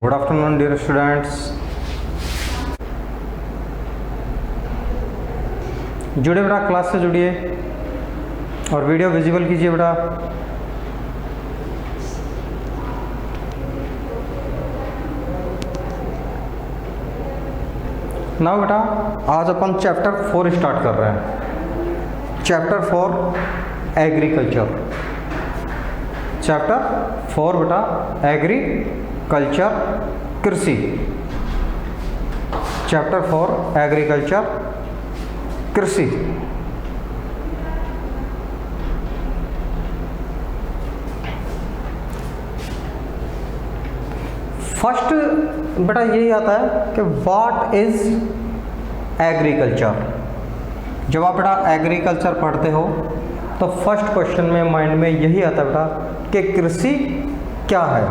Good afternoon dear students. जुड़े बेटा, class से जुड़िए और वीडियो विजिबल कीजिए बेटा। ना बेटा, आज अपन चैप्टर 4 स्टार्ट कर रहे हैं। Chapter 4 agriculture. चैप्टर 4 बेटा एग्रीकल्चर, कृषि। चैप्टर 4 एग्रीकल्चर, कृषि। फर्स्ट बेटा यही आता है कि व्हाट इज एग्रीकल्चर। जब आप बेटा एग्रीकल्चर पढ़ते हो तो फर्स्ट क्वेश्चन में माइंड में यही आता है बेटा कि कृषि क्या है।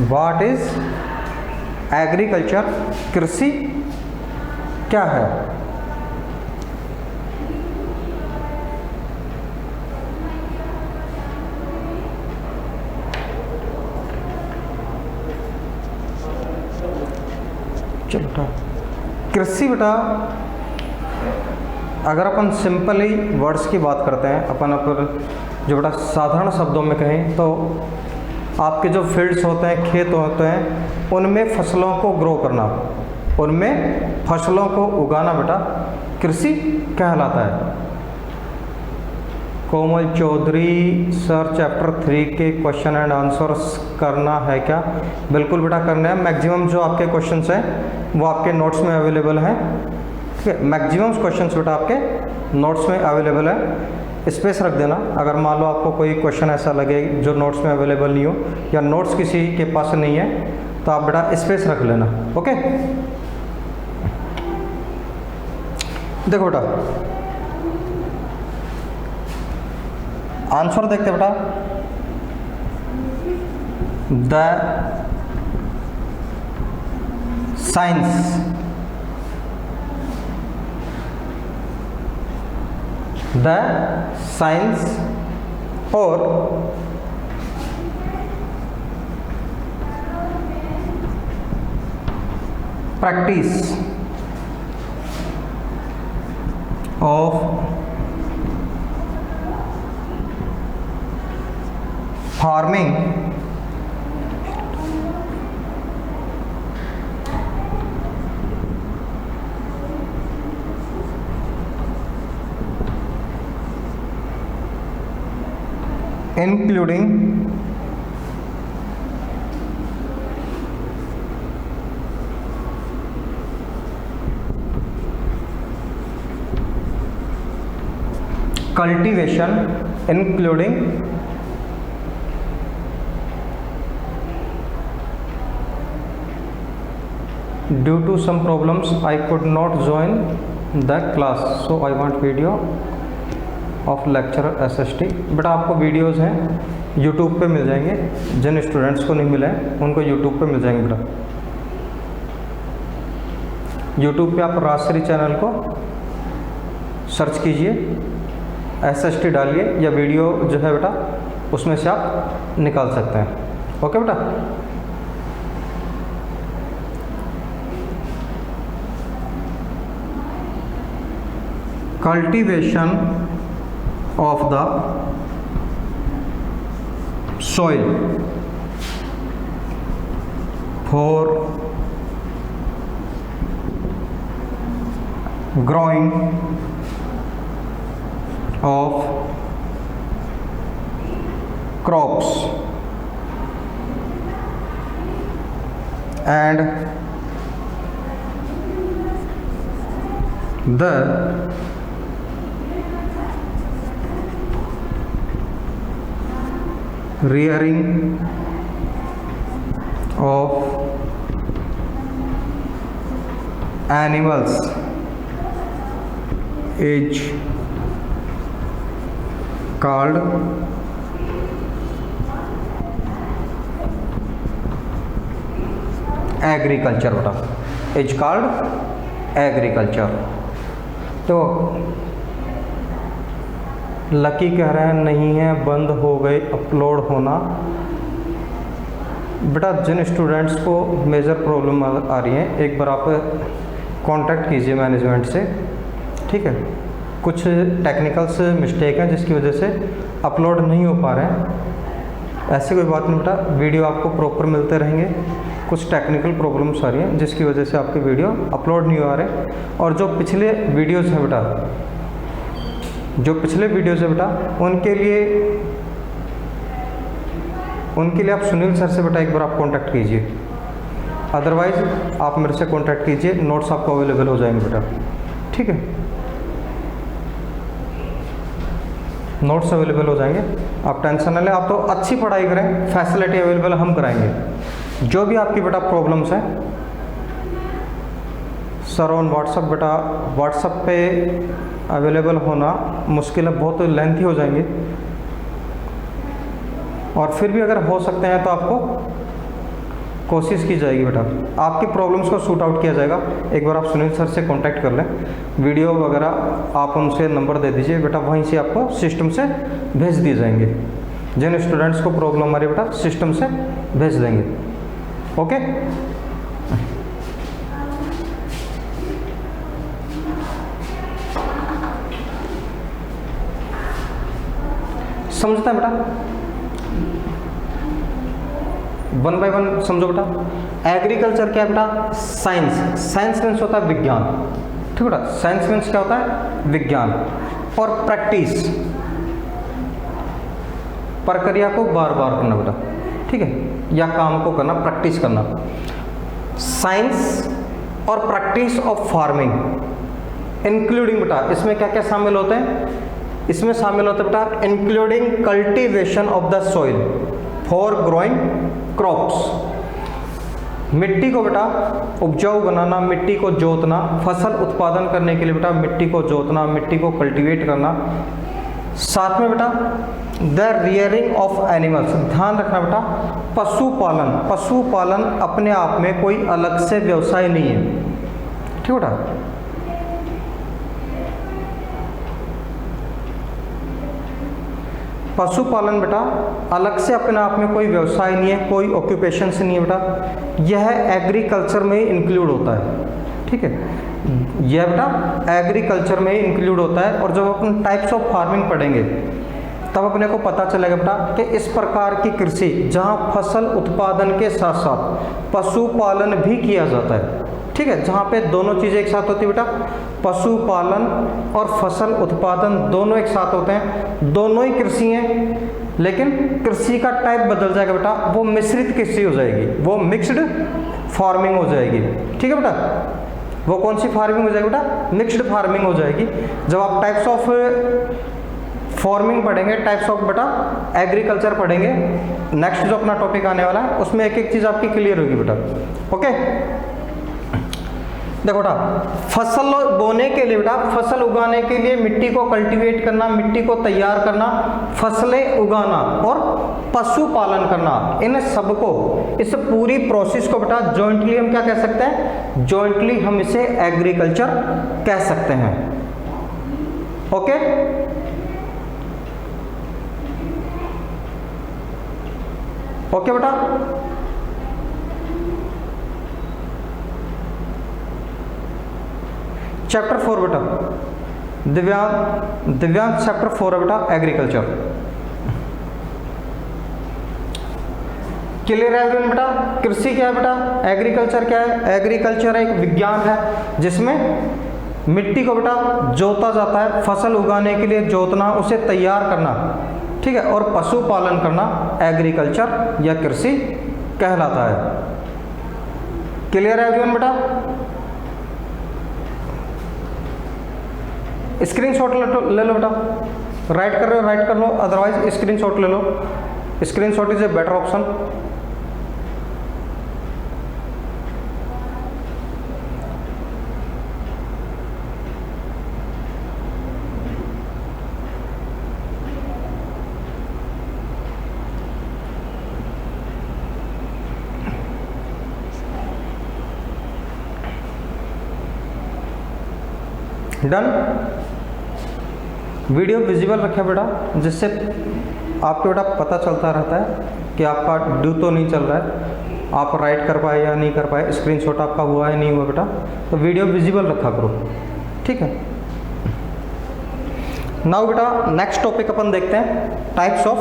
व्हाट इज एग्रीकल्चर, कृषि क्या है। चलो बेटा, कृषि बेटा अगर अपन सिंपली वर्ड्स की बात करते हैं, अपन जो बेटा साधारण शब्दों में कहें तो आपके जो फील्ड्स होते हैं, खेत होते हैं, उनमें फसलों को ग्रो करना, उनमें फसलों को उगाना बेटा कृषि कहलाता है। कोमल चौधरी सर चैप्टर 3 के क्वेश्चन एंड आंसर्स करना है क्या? बिल्कुल बेटा करना है। मैक्सिमम जो आपके क्वेश्चंस हैं वो आपके नोट्स में अवेलेबल हैं। ठीक है, मैक्सिमम क्वेश्चंस बेटा आपके नोट्स में अवेलेबल है। स्पेस रख देना, अगर मान लो आपको कोई क्वेश्चन ऐसा लगे जो नोट्स में अवेलेबल नहीं हो या नोट्स किसी के पास नहीं है तो आप बेटा स्पेस रख लेना। ओके, देखो बेटा आंसर देखते बेटा। द साइंस और practice of farming including cultivation, including due to some problems I could not join the class, so I want video of lecturer SST। बेटा आपको वीडियोज़ हैं यूट्यूब पे मिल जाएंगे, जिन स्टूडेंट्स को नहीं मिले हैं उनको यूट्यूब पे मिल जाएंगे बेटा। यूट्यूब पे आप राजश्री चैनल को सर्च कीजिए, SST डालिए या वीडियो जो है बेटा उसमें से आप निकाल सकते हैं। ओके बेटा, cultivation of the soil for growing of crops and the rearing of animals is called agriculture बेटा, इज कॉल्ड एग्रीकल्चर। तो लकी कह रहे हैं नहीं है, बंद हो गए अपलोड होना। बेटा जिन स्टूडेंट्स को मेजर प्रॉब्लम आ रही है, एक बार आप कांटेक्ट कीजिए मैनेजमेंट से, ठीक है। कुछ टेक्निकल्स मिस्टेक हैं जिसकी वजह से अपलोड नहीं हो पा रहे हैं। ऐसी कोई बात नहीं बेटा, वीडियो आपको प्रॉपर मिलते रहेंगे। कुछ टेक्निकल प्रॉब्लम्स आ रही हैं जिसकी वजह से आपके वीडियो अपलोड नहीं हो रहे। और जो पिछले वीडियोज़ हैं बेटा, जो पिछले वीडियोज़ है बेटा, उनके लिए आप सुनील सर से बेटा एक बार आप कांटेक्ट कीजिए, अदरवाइज आप मेरे से कांटेक्ट कीजिए, नोट्स आपको अवेलेबल हो जाएंगे बेटा, ठीक है। नोट्स अवेलेबल हो जाएंगे, आप टेंशन न लें। आप तो अच्छी पढ़ाई करें, फैसिलिटी अवेलेबल हम कराएंगे। जो भी आपकी बेटा प्रॉब्लम्स हैं सर ऑन व्हाट्सअप बेटा, व्हाट्सअप पे अवेलेबल होना मुश्किल है, बहुत लेंथी हो जाएंगे। और फिर भी अगर हो सकते हैं तो आपको कोशिश की जाएगी बेटा, आपकी प्रॉब्लम्स को शूट आउट किया जाएगा। एक बार आप सुनील सर से कांटेक्ट कर लें, वीडियो वगैरह आप उनसे नंबर दे दीजिए बेटा, वहीं से आपको सिस्टम से भेज दिए जाएंगे। जिन स्टूडेंट्स को प्रॉब्लम आ रही है बेटा, सिस्टम से भेज देंगे, ओके। समझता है बेटा, वन बाय वन समझो बेटा। एग्रीकल्चर क्या है बेटा? साइंस। साइंस मीन्स होता है विज्ञान, ठीक है बेटा। साइंस मीन्स क्या होता है? विज्ञान। और प्रैक्टिस, प्रक्रिया को बार बार करना बेटा, ठीक है, या काम को करना, प्रैक्टिस करना। साइंस और प्रैक्टिस ऑफ फार्मिंग इंक्लूडिंग बेटा, इसमें क्या क्या शामिल होते हैं? इसमें शामिल होता है बेटा including cultivation of the soil for growing crops. मिट्टी को बेटा उपजाऊ बनाना, मिट्टी को जोतना, फसल उत्पादन करने के लिए बेटा मिट्टी को जोतना, मिट्टी को कल्टीवेट करना। साथ में बेटा द रियरिंग ऑफ एनिमल्स, ध्यान रखना बेटा पशुपालन। पशुपालन अपने आप में कोई अलग से व्यवसाय नहीं है, ठीक है बेटा। पशुपालन बेटा अलग से अपने आप में कोई व्यवसाय नहीं है, कोई ऑक्यूपेशन से नहीं है बेटा, यह एग्रीकल्चर में ही इंक्लूड होता है, ठीक है। यह बेटा एग्रीकल्चर में ही इंक्लूड होता है। और जब अपन टाइप्स ऑफ फार्मिंग पढ़ेंगे तब अपने को पता चलेगा बेटा कि इस प्रकार की कृषि जहाँ फसल उत्पादन के साथ साथ पशुपालन भी किया जाता है, ठीक है, जहाँ पे दोनों चीज़ें एक साथ होती है बेटा, पशुपालन और फसल उत्पादन दोनों एक साथ होते हैं। दोनों ही कृषि हैं, लेकिन कृषि का टाइप बदल जाएगा बेटा, वो मिश्रित कृषि हो जाएगी, वो मिक्स्ड फार्मिंग हो जाएगी, ठीक है बेटा। वो कौन सी फार्मिंग हो जाएगी बेटा? मिक्स्ड फार्मिंग हो जाएगी। जब आप टाइप्स ऑफ फार्मिंग पढ़ेंगे, टाइप्स ऑफ बेटा एग्रीकल्चर पढ़ेंगे, नेक्स्ट जो अपना टॉपिक आने वाला है उसमें एक एक चीज़ आपकी क्लियर होगी बेटा, ओके। देखो बेटा फसल बोने के लिए बेटा, फसल उगाने के लिए मिट्टी को कल्टीवेट करना, मिट्टी को तैयार करना, फसलें उगाना और पशुपालन करना, इन सबको, इस पूरी प्रोसेस को बेटा जॉइंटली हम क्या कह सकते हैं? जॉइंटली हम इसे एग्रीकल्चर कह सकते हैं, ओके। ओके बेटा, चैप्टर 4 बेटा दिव्यांग चैप्टर 4 है बेटा एग्रीकल्चर। क्लियर है एवरीवन बेटा? कृषि क्या है बेटा? एग्रीकल्चर क्या है? एग्रीकल्चर एक विज्ञान है जिसमें मिट्टी को बेटा जोता जाता है, फसल उगाने के लिए जोतना, उसे तैयार करना, ठीक है, और पशुपालन करना एग्रीकल्चर या कृषि कहलाता है। क्लियर है एवरीवन बेटा? स्क्रीनशॉट ले लो बेटा, राइट कर रहे हो राइट कर लो, अदरवाइज स्क्रीनशॉट ले लो, screenshot is a better option. Done. Video visible रखें बेटा, जिससे आपको बेटा पता चलता रहता है कि आपका ड्यू तो नहीं चल रहा है, आप राइट कर पाए या नहीं कर पाए, स्क्रीनशॉट आपका हुआ है नहीं हुआ बेटा, तो वीडियो विजिबल रखा करो, ठीक है। नाउ बेटा नेक्स्ट टॉपिक अपन देखते हैं, types of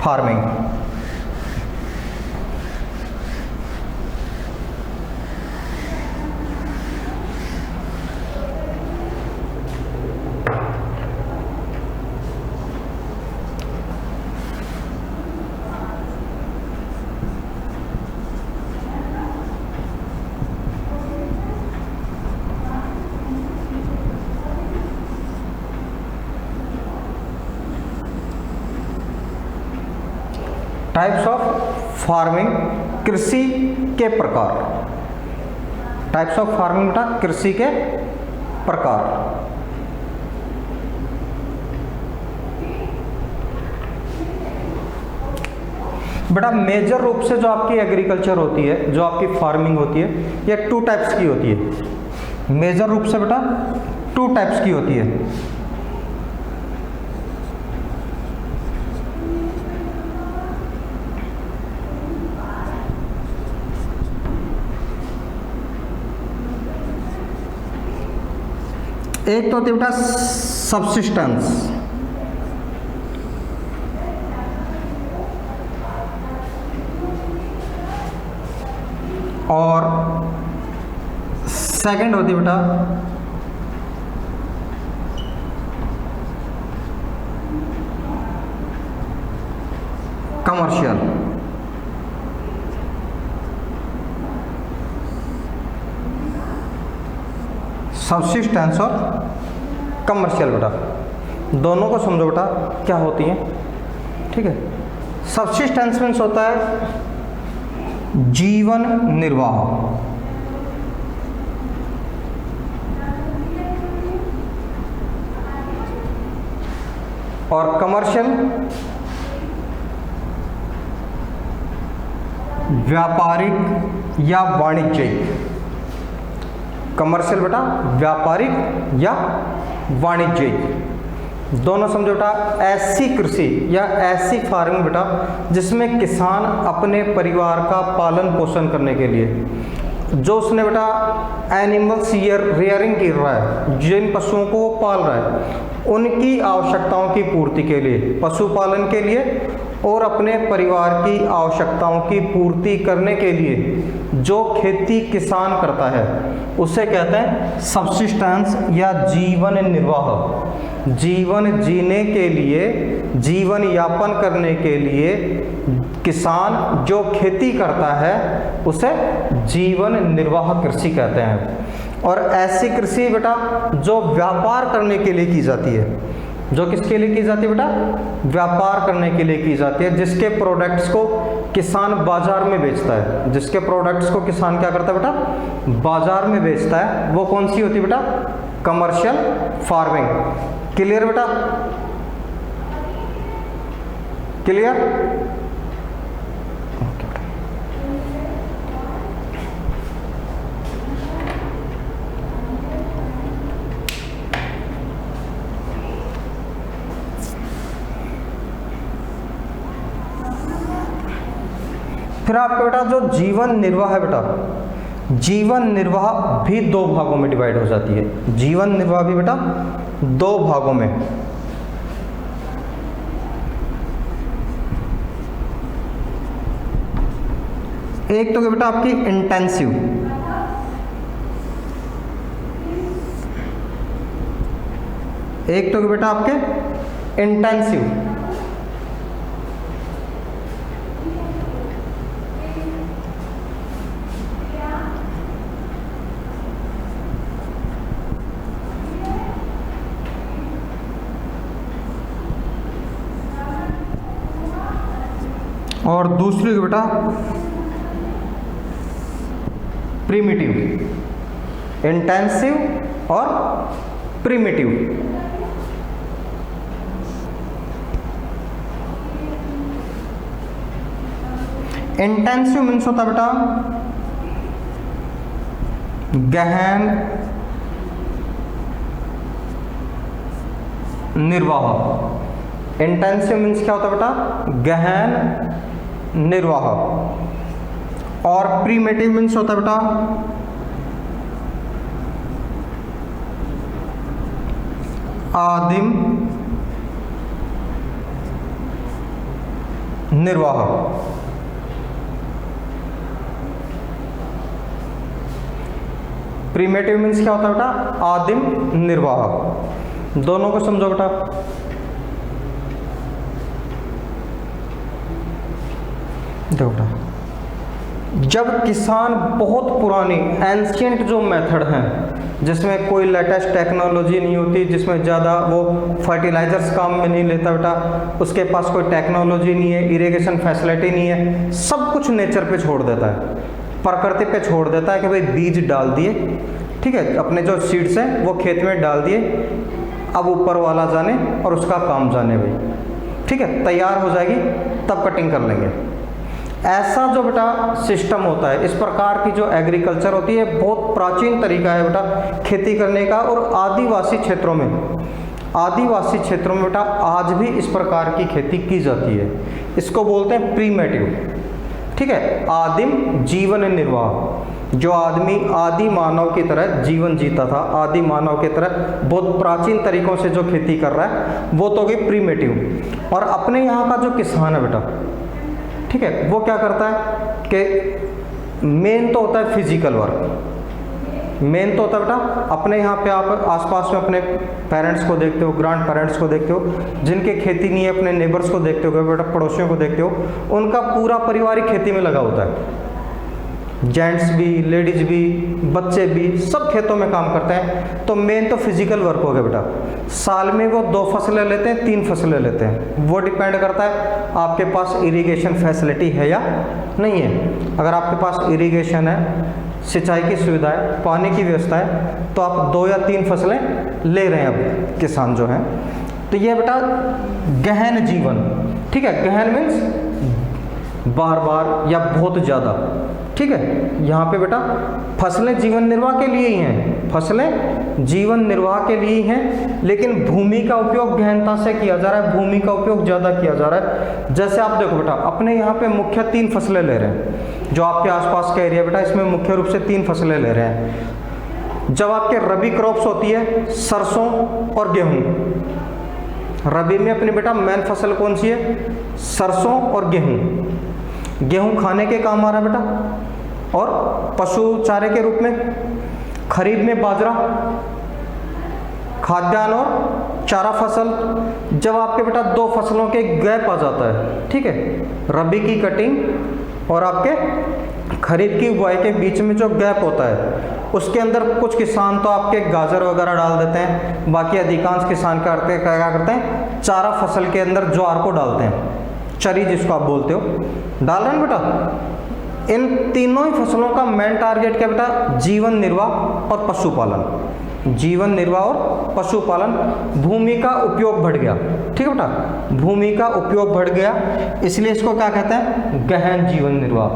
farming. Types of farming, कृषि के प्रकार। टाइप्स ऑफ फार्मिंग बेटा कृषि के प्रकार। बेटा मेजर रूप से जो आपकी एग्रीकल्चर होती है, जो आपकी फार्मिंग होती है, ये 2 टाइप्स की होती है। मेजर रूप से बेटा 2 टाइप्स की होती है। एक तो होती है बेटा सबसिस्टेंस, और सेकंड होती है बेटा कमर्शियल। सबसिस्टेंस और कमर्शियल बेटा दोनों को समझो बेटा क्या होती हैं, ठीक है। सबसिस्टेंस मीन्स होता है जीवन निर्वाह, और कमर्शियल व्यापारिक या वाणिज्यिक। कमर्शियल बेटा व्यापारिक या वाणिज्यिक दोनों समझो बेटा। ऐसी कृषि या ऐसी फार्मिंग बेटा जिसमें किसान अपने परिवार का पालन पोषण करने के लिए, जो उसने बेटा एनिमल्स रेयरिंग कर रहा है, जिन पशुओं को वो पाल रहा है, उनकी आवश्यकताओं की पूर्ति के लिए, पशुपालन के लिए और अपने परिवार की आवश्यकताओं की पूर्ति करने के लिए जो खेती किसान करता है उसे कहते हैं सबसिस्टेंस या जीवन निर्वाह। जीवन जीने के लिए, जीवन यापन करने के लिए किसान जो खेती करता है उसे जीवन निर्वाह कृषि कहते हैं। और ऐसी कृषि बेटा जो व्यापार करने के लिए की जाती है, जो किसके लिए की जाती है बेटा? व्यापार करने के लिए की जाती है, जिसके प्रोडक्ट्स को किसान बाजार में बेचता है। जिसके प्रोडक्ट्स को किसान क्या करता है बेटा? बाजार में बेचता है। वो कौन सी होती है बेटा? Commercial farming. क्लियर बेटा? क्लियर? फिर आपका बेटा जो जीवन निर्वाह है बेटा, जीवन निर्वाह भी दो भागों में डिवाइड हो जाती है। जीवन निर्वाह भी बेटा दो भागों में। एक तो बेटा आपकी इंटेंसिव, एक तो बेटा आपके इंटेंसिव, और दूसरी बेटा प्रिमिटिव। इंटेंसिव और प्रिमिटिव। इंटेंसिव मीन्स होता बेटा गहन निर्वाह। इंटेंसिव मीन्स क्या होता है बेटा? गहन निर्वाह। और प्रीमेटिव मीन्स होता है बेटा आदिम निर्वाह। प्रीमेटिव मीन्स क्या होता है बेटा? आदिम निर्वाह। दोनों को समझो बेटा। देखो बेटा, जब किसान बहुत पुरानी एंशियंट जो मेथड हैं जिसमें कोई लेटेस्ट टेक्नोलॉजी नहीं होती, जिसमें ज़्यादा वो फर्टिलाइजर्स काम में नहीं लेता बेटा, उसके पास कोई टेक्नोलॉजी नहीं है, इरिगेशन फैसिलिटी नहीं है, सब कुछ नेचर पे छोड़ देता है, प्रकृति पे छोड़ देता है कि भाई बीज डाल दिए, ठीक है, अपने जो सीड्स हैं वो खेत में डाल दिए, अब ऊपर वाला जाने और उसका काम जाने भाई, ठीक है, तैयार हो जाएगी तब कटिंग कर लेंगे। ऐसा जो बेटा सिस्टम होता है, इस प्रकार की जो एग्रीकल्चर होती है, बहुत प्राचीन तरीका है बेटा खेती करने का। और आदिवासी क्षेत्रों में बेटा आज भी इस प्रकार की खेती की जाती है। इसको बोलते हैं प्रीमेटिव, ठीक है, आदिम जीवन निर्वाह। जो आदमी आदि मानव की तरह जीवन जीता था, आदि मानव की तरह बहुत प्राचीन तरीकों से जो खेती कर रहा है, वो तो गई प्रीमेटिव। और अपने यहाँ का जो किसान है बेटा, ठीक है, वो क्या करता है कि मेन तो होता है फिजिकल वर्क, मेन तो होता है बेटा अपने यहाँ पे आप आसपास में अपने पेरेंट्स को देखते हो, ग्रैंड पेरेंट्स को देखते हो, जिनके खेती नहीं है, अपने नेबर्स को देखते हो बेटा, पड़ोसियों को देखते हो, उनका पूरा परिवार ही खेती में लगा होता है। जेंट्स भी, लेडीज भी, बच्चे भी, सब खेतों में काम करते हैं। तो मेन तो फिजिकल वर्क हो गया बेटा। साल में वो 2 फसलें लेते हैं, 3 फसलें लेते हैं, वो डिपेंड करता है आपके पास इरिगेशन फैसिलिटी है या नहीं है। अगर आपके पास इरिगेशन है, सिंचाई की सुविधा है, पानी की व्यवस्था है, तो आप 2 या 3 फसलें ले रहे हैं अब किसान जो हैं। तो ये बेटा गहन जीवन, ठीक है, गहन मीन्स बार बार या बहुत ज़्यादा, ठीक है। यहाँ पे बेटा फसलें जीवन निर्वाह के लिए ही हैं, फसलें जीवन निर्वाह के लिए ही हैं, लेकिन भूमि का उपयोग गहनता से किया जा रहा है, भूमि का उपयोग ज़्यादा किया जा रहा है। जैसे आप देखो बेटा, अपने यहाँ पे मुख्य 3 फसलें ले रहे हैं, जो आपके आसपास का एरिया बेटा, इसमें मुख्य रूप से 3 फसलें ले रहे हैं। जब आपके रबी क्रॉप्स होती है सरसों और गेहूँ, रबी में अपनी बेटा मेन फसल कौन सी है? सरसों और गेहूँ। गेहूँ खाने के काम आ रहा है बेटा और पशु चारे के रूप में। खरीफ में बाजरा, खाद्यान्न और चारा फसल। जब आपके बेटा 2 फसलों के गैप आ जाता है, ठीक है, रबी की कटिंग और आपके खरीफ की बुआई के बीच में जो गैप होता है, उसके अंदर कुछ किसान तो आपके गाजर वगैरह डाल देते हैं, बाकी अधिकांश किसान क्या करते हैं, चारा फसल के अंदर ज्वार को डालते हैं, चरी जिसको आप बोलते हो, डाल रहे हैं बेटा। इन तीनों ही फसलों का मेन टारगेट क्या बेटा? जीवन निर्वाह और पशुपालन। जीवन निर्वाह और पशुपालन। भूमि का उपयोग बढ़ गया, ठीक है बेटा, भूमि का उपयोग बढ़ गया, इसलिए इसको क्या कहते हैं? गहन जीवन निर्वाह।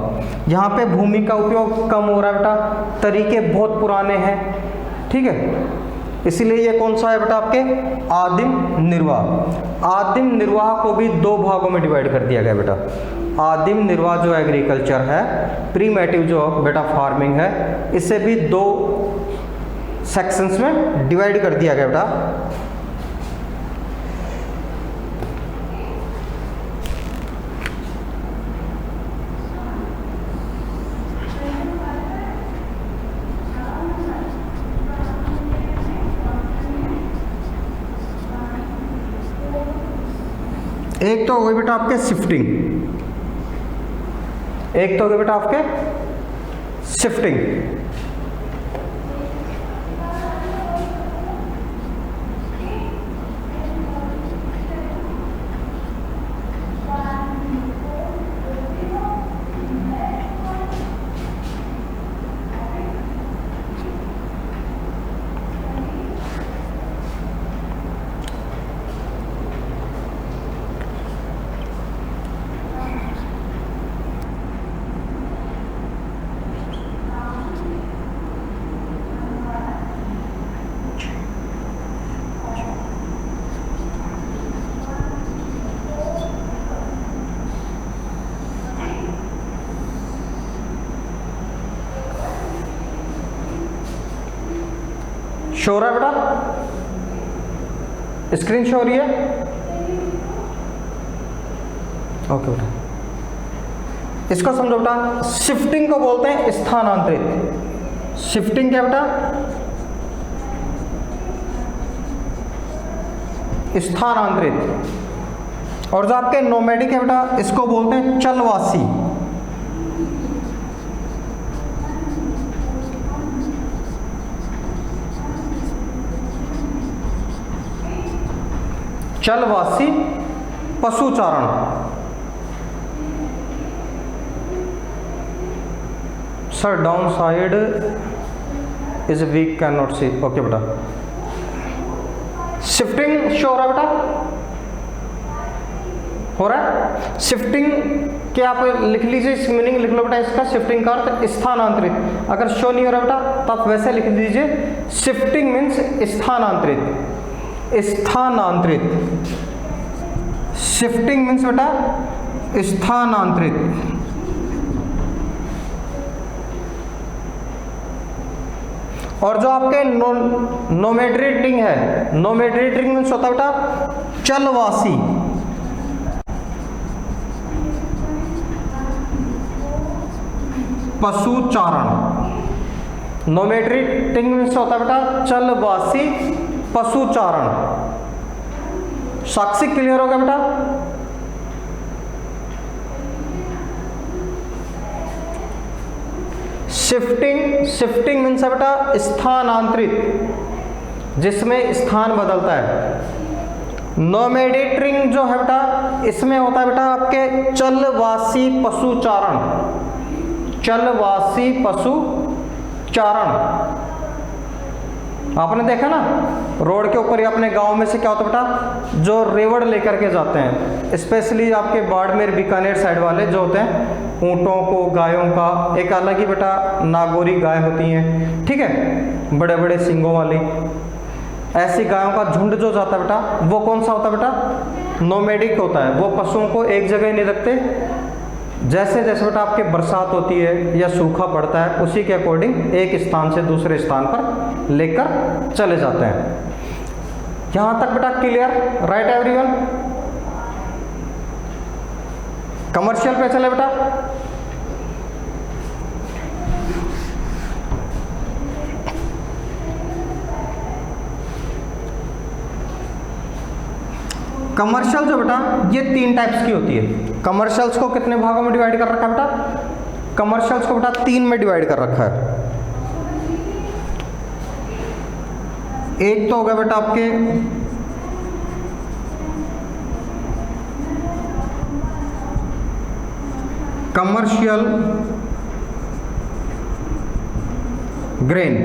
यहाँ पे भूमि का उपयोग कम हो रहा है बेटा, तरीके बहुत पुराने हैं, ठीक है, इसलिए ये कौन सा है बेटा? आपके आदिम निर्वाह। आदिम निर्वाह को भी 2 भागों में डिवाइड कर दिया गया बेटा। आदिम निर्वाह जो एग्रीकल्चर है, प्रीमेटिव जो बेटा फार्मिंग है, इसे भी 2 सेक्शंस में डिवाइड कर दिया गया बेटा। एक तो हो गई बेटा आपके शिफ्टिंग, एक तो हो गए बेटा आपके शिफ्टिंग। शो हो रहा है बेटा, स्क्रीन शो हो रही है? ओके बेटा, इसको समझो बेटा, शिफ्टिंग को बोलते हैं स्थानांतरित। शिफ्टिंग क्या बेटा? स्थानांतरित। और जो आपके नोमैडिक है बेटा, इसको बोलते हैं चलवासी। चलवासी पशुचारण। Sir down side is weak, can not see. Okay बेटा, शिफ्टिंग शो हो रहा है बेटा? हो रहा है? शिफ्टिंग के आप लिख लीजिए, इस मीनिंग लिख लो बेटा इसका। शिफ्टिंग का अर्थ स्थानांतरित। अगर शो नहीं हो रहा बेटा तो आप वैसे लिख दीजिए, शिफ्टिंग मीन्स स्थानांतरित। स्थानांतरित, शिफ्टिंग मीन्स बेटा स्थानांतरित। और जो आपके नोमैड्रेटिंग है, नोमैड्रेटिंग मीन्स होता है बेटा चलवासी। पशुचारण। नोमैड्रेटिंग मीन्स होता है बेटा चलवासी पशुचारण। साक्षी क्लियर हो गया बेटा? शिफ्टिंग मीन्स है बेटा स्थानांतरित, जिसमें स्थान बदलता है। नोमैडेटरिंग जो है बेटा, इसमें होता है बेटा आपके चलवासी पशुचारण। चलवासी पशुचारण। आपने देखा ना रोड के ऊपर या अपने गांव में से क्या होता है बेटा, जो रेवड़ लेकर के जाते हैं, स्पेशली आपके बाड़मेर बीकानेर साइड वाले जो होते हैं, ऊँटों को, गायों का एक अलग ही बेटा नागौरी गाय होती हैं, ठीक है, बड़े बड़े सींगों वाली। ऐसी गायों का झुंड जो जाता है बेटा, वो कौन सा होता है बेटा? नोमैडिक होता है। वो पशुओं को एक जगह नहीं रखते, जैसे जैसे बेटा आपके बरसात होती है या सूखा पड़ता है, उसी के अकॉर्डिंग एक स्थान से दूसरे स्थान पर लेकर चले जाते हैं। यहां तक बेटा क्लियर? Right everyone? कमर्शियल पे चले बेटा। कमर्शियल जो बेटा, ये 3 टाइप्स की होती है। कमर्शियल्स को कितने भागों में डिवाइड कर रखा है बेटा? कमर्शियल्स को बेटा 3 में डिवाइड कर रखा है। एक तो हो गया बेटा आपके कमर्शियल ग्रेन।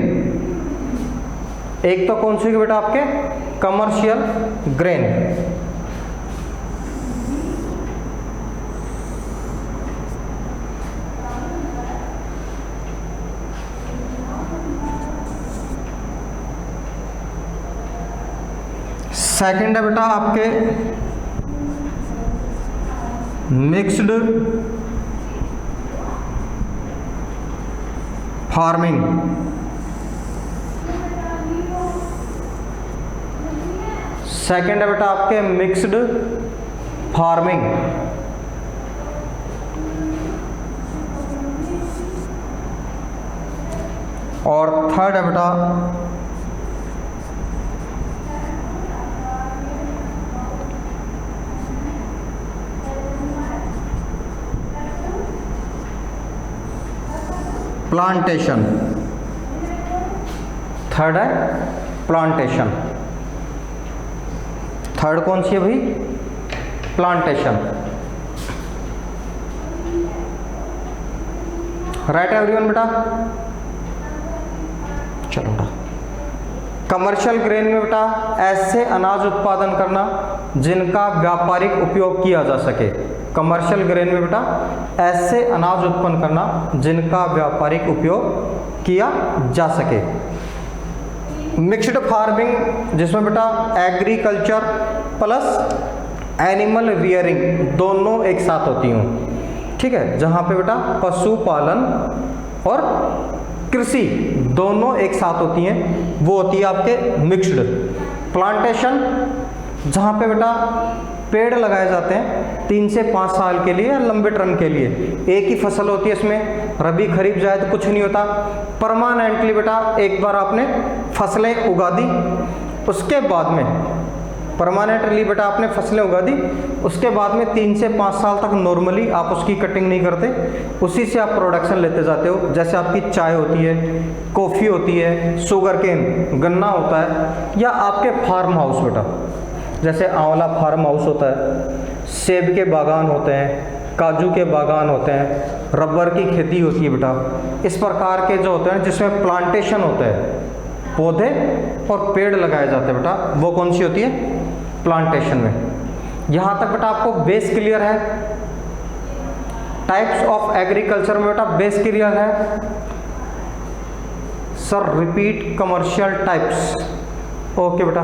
एक तो कौन सी होगी बेटा आपके? Commercial grain. सेकंड है बेटा आपके मिक्स्ड फार्मिंग। सेकंड है बेटा आपके मिक्स्ड फार्मिंग। और थर्ड है बेटा प्लांटेशन। थर्ड है प्लांटेशन। थर्ड कौन सी है भाई? प्लांटेशन। राइट एवरीवन बेटा? चलो बेटा, कमर्शियल ग्रेन में बेटा ऐसे अनाज उत्पादन करना जिनका व्यापारिक उपयोग किया जा सके। कमर्शियल ग्रेन में बेटा ऐसे अनाज उत्पन्न करना जिनका व्यापारिक उपयोग किया जा सके। मिक्स्ड फार्मिंग, जिसमें बेटा एग्रीकल्चर प्लस एनिमल रियरिंग दोनों एक साथ होती हूँ, ठीक है, जहाँ पे बेटा पशुपालन और कृषि दोनों एक साथ होती हैं, वो होती है आपके मिक्स्ड। प्लांटेशन जहाँ पे बेटा पेड़ लगाए जाते हैं 3 से 5 साल के लिए या लंबे टर्म के लिए, एक ही फसल होती है इसमें, रबी खरीफ जाए तो कुछ नहीं होता। परमानेंटली बेटा एक बार आपने फसलें उगा दी, उसके बाद में परमानेंटली बेटा आपने फसलें उगा दी, उसके बाद में 3 से 5 साल तक नॉर्मली आप उसकी कटिंग नहीं करते, उसी से आप प्रोडक्शन लेते जाते हो। जैसे आपकी चाय होती है, कॉफ़ी होती है, शुगर केन गन्ना होता है, या आपके फार्म हाउस बेटा जैसे आंवला फार्म हाउस होता है, सेब के बागान होते हैं, काजू के बागान होते हैं, रबर की खेती होती है बेटा। इस प्रकार के जो होते हैं जिसमें प्लांटेशन होता है, पौधे और पेड़ लगाए जाते हैं बेटा, वो कौन सी होती है? प्लांटेशन में। यहाँ तक बेटा आपको बेस क्लियर है? टाइप्स ऑफ एग्रीकल्चर में बेटा बेस क्लियर है? Sir repeat commercial types. Okay बेटा,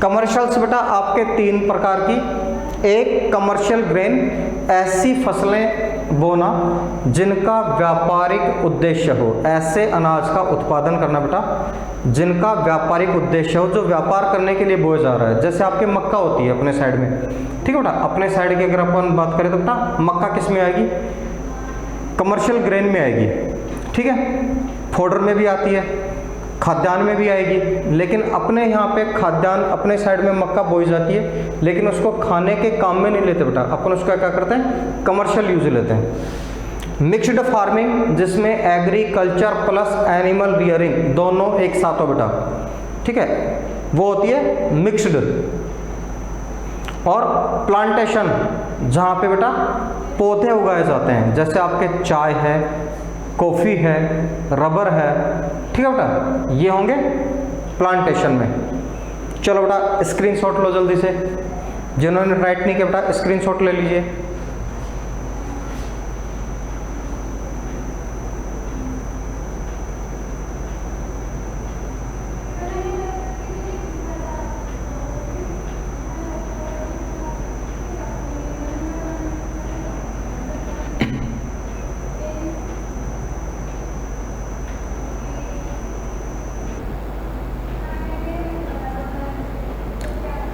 कमर्शियल्स बेटा आपके 3 प्रकार की। एक कमर्शियल ग्रेन, ऐसी फसलें बोना जिनका व्यापारिक उद्देश्य हो, ऐसे अनाज का उत्पादन करना बेटा जिनका व्यापारिक उद्देश्य हो, जो व्यापार करने के लिए बोया जा रहा है। जैसे आपके मक्का होती है अपने साइड में, ठीक है बेटा, अपने साइड की अगर अपन बात करें तो बेटा मक्का किस में आएगी? कमर्शियल ग्रेन में आएगी, ठीक है। फोडर में भी आती है, खाद्यान्न में भी आएगी, लेकिन अपने यहाँ पे खाद्यान्न अपने साइड में मक्का बोई जाती है, लेकिन उसको खाने के काम में नहीं लेते बेटा, अपन उसका क्या करते हैं? कमर्शियल यूज लेते हैं। मिक्स्ड फार्मिंग जिसमें एग्रीकल्चर प्लस एनिमल रियरिंग दोनों एक साथ हो बेटा, ठीक है, वो होती है मिक्स्ड। और प्लांटेशन जहाँ पे बेटा पौधे उगाए जाते हैं, जैसे आपके चाय है, कॉफ़ी है, रबर है, ठीक है बेटा, ये होंगे प्लांटेशन में। चलो बेटा स्क्रीनशॉट लो जल्दी से, जिन्होंने राइट नहीं किया बेटा स्क्रीनशॉट ले लीजिए।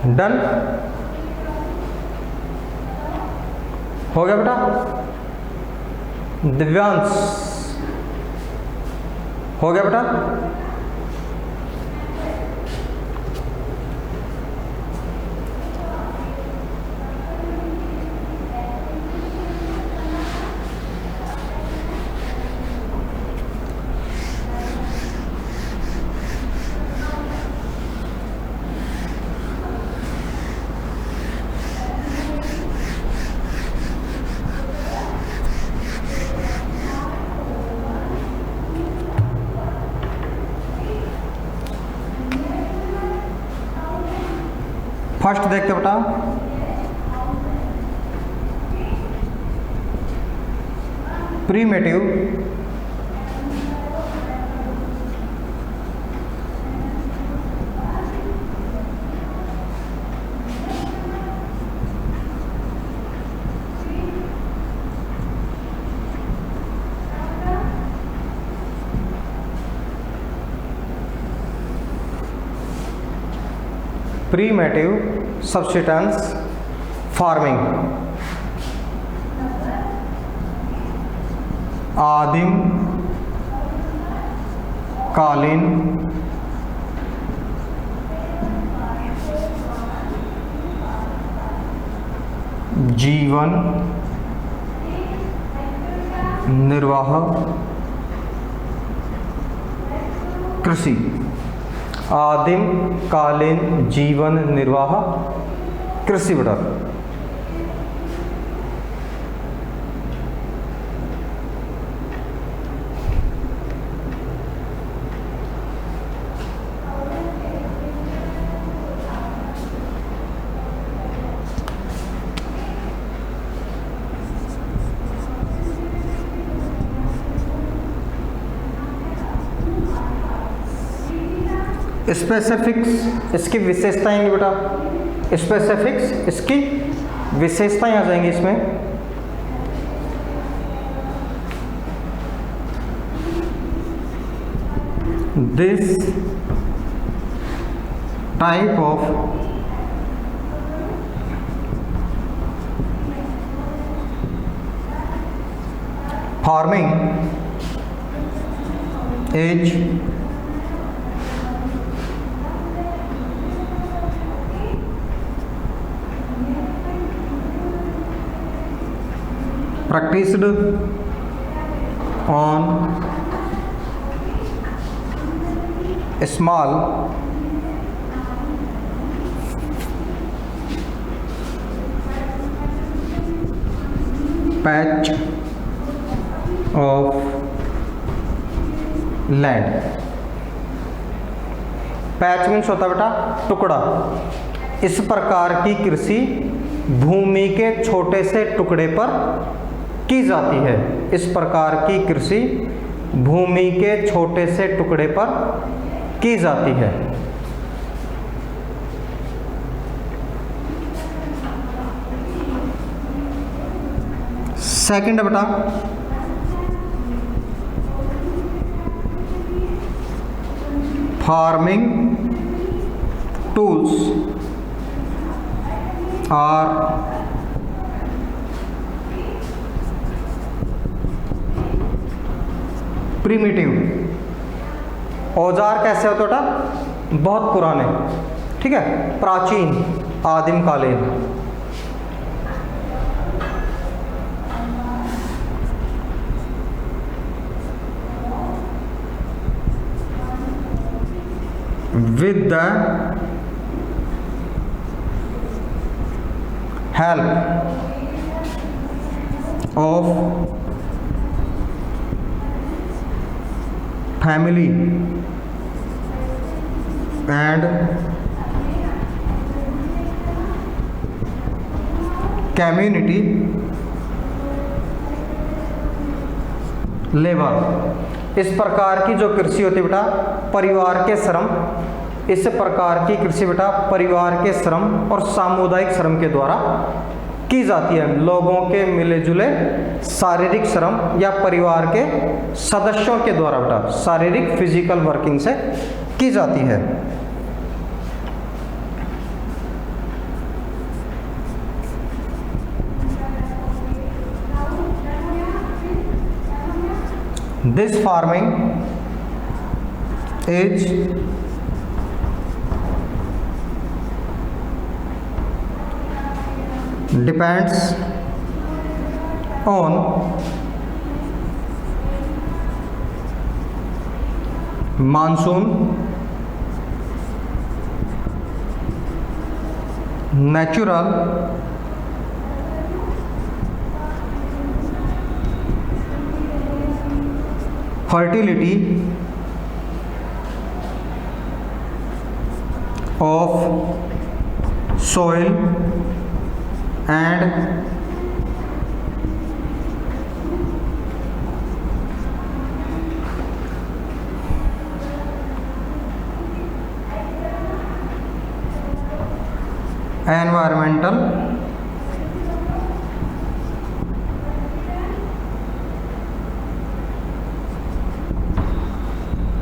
डन हो गया बेटा? दिव्यांश हो गया बेटा? फर्स्ट देखते बेटा, प्रीमेटिव प्रीमेटिव सब्सिस्टेंस फार्मिंग, आदिम कालीन जीवन निर्वाह कृषि। आदिम कालीन जीवन निर्वाह कृषि बेटा। स्पेसिफिक्स इसकी विशेषताएं आएंगी बेटा, स्पेसिफिक्स इसकी विशेषताएं आ जाएंगी इसमें। This type of farming is practiced on a small patch of land। Patch means होता है बेटा टुकड़ा। इस प्रकार की कृषि भूमि के छोटे से टुकड़े पर की जाती है। इस प्रकार की कृषि भूमि के छोटे से टुकड़े पर की जाती है। सेकंड बेटा फार्मिंग टूल्स आर प्रिमिटिव। औजार कैसे होते बेटा? बहुत पुराने, ठीक है, प्राचीन, आदिमकालीन। with the help of family and community labour. इस प्रकार की जो कृषि होती है बेटा परिवार के श्रम, इस प्रकार की कृषि बेटा परिवार के श्रम और सामुदायिक श्रम के द्वारा की जाती है। लोगों के मिले जुले शारीरिक श्रम या परिवार के सदस्यों के द्वारा बेटा शारीरिक फिजिकल वर्किंग से की जाती है। This farming is depends on monsoon, natural fertility of soil and environmental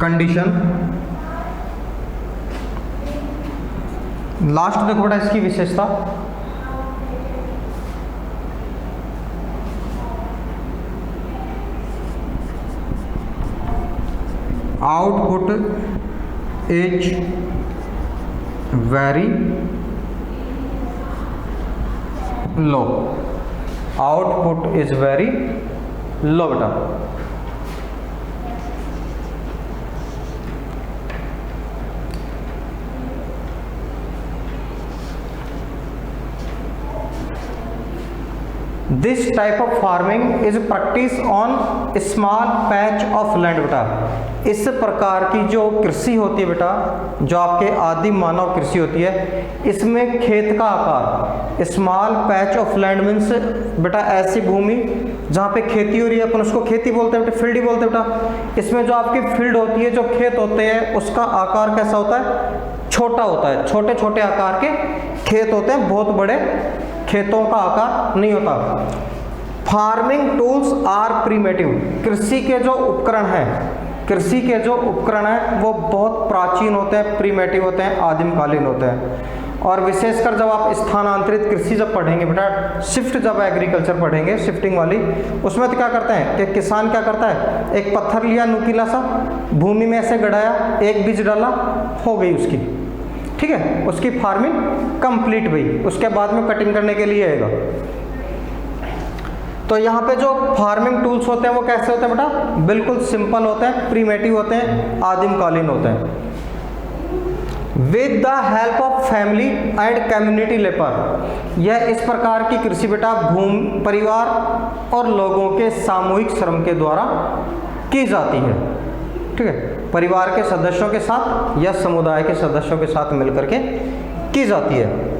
condition. Last देखो बेटा इसकी विशेषता, output is very low. Output is very low बेटा। This type of farming is practice on small patch of land बेटा। इस प्रकार की जो कृषि होती है बेटा जो आपके आदिम मानव कृषि होती है, इसमें खेत का आकार, small patch of land means बेटा ऐसी भूमि जहाँ पे खेती हो रही है, अपन उसको खेती बोलते हैं बेटा, फील्ड ही बोलते हैं बेटा। इसमें जो आपकी फील्ड होती है, जो खेत होते हैं, उसका आकार कैसा होता है? छोटा होता है। छोटे छोटे आकार के खेत होते हैं, बहुत बड़े खेतों का आकार नहीं होता। Farming tools are primitive. कृषि के जो उपकरण हैं कृषि के जो उपकरण हैं वो बहुत प्राचीन होते हैं, प्रीमेटिव होते हैं, आदिमकालीन होते हैं। और विशेषकर जब आप स्थानांतरित कृषि जब पढ़ेंगे बेटा, शिफ्ट जब एग्रीकल्चर पढ़ेंगे, शिफ्टिंग वाली, उसमें तो क्या करते हैं कि किसान क्या करता है, एक पत्थर लिया नुकीला सा, भूमि में ऐसे गड़ाया, एक बीज डाला, हो गई उसकी, ठीक है, उसकी फार्मिंग कंप्लीट हुई। उसके बाद में कटिंग करने के लिए आएगा। तो यहाँ पे जो फार्मिंग टूल्स होते हैं वो कैसे होते हैं बेटा, बिल्कुल सिंपल होते हैं, प्रीमेटिव होते हैं, आदिमकालीन होते हैं। With the help of family and community labour, यह इस प्रकार की कृषि बेटा परिवार और लोगों के सामूहिक श्रम के द्वारा की जाती है, ठीक है, परिवार के सदस्यों के साथ या समुदाय के सदस्यों के साथ मिलकर के की जाती है।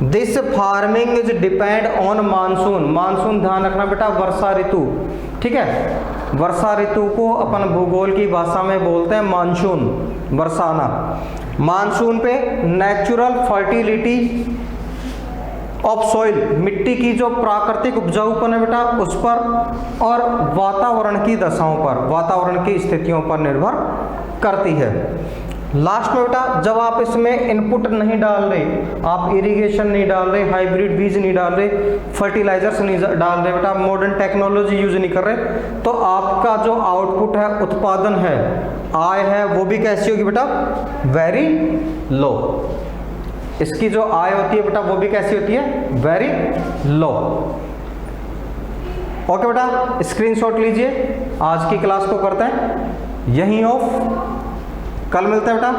This farming is depend on monsoon, monsoon ध्यान रखना बेटा, वर्षा ऋतु, ठीक है, वर्षा ऋतु को अपन भूगोल की भाषा में बोलते हैं मानसून, बरसाना। मानसून पे नेचुरल फर्टिलिटी ऑफ सॉइल, मिट्टी की जो प्राकृतिक उपजाऊपन है बेटा उस पर, और वातावरण की दशाओं पर, वातावरण की स्थितियों पर निर्भर करती है। लास्ट में बेटा जब आप इसमें इनपुट नहीं डाल रहे, आप इरिगेशन नहीं डाल रहे, हाइब्रिड बीज नहीं डाल रहे, फर्टिलाइजर्स नहीं डाल रहे बेटा, मॉडर्न टेक्नोलॉजी यूज नहीं कर रहे, तो आपका जो आउटपुट है, उत्पादन है, आय है, वो भी कैसी होगी बेटा, वेरी लो। इसकी जो आय होती है बेटा वो भी कैसी होती है, वेरी लो। ओके बेटा, स्क्रीनशॉट लीजिए, आज की क्लास को करते हैं यहीं ऑफ, कल मिलते हैं बेटा,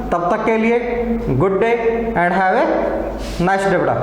तब तक के लिए good day and have a nice day बेटा।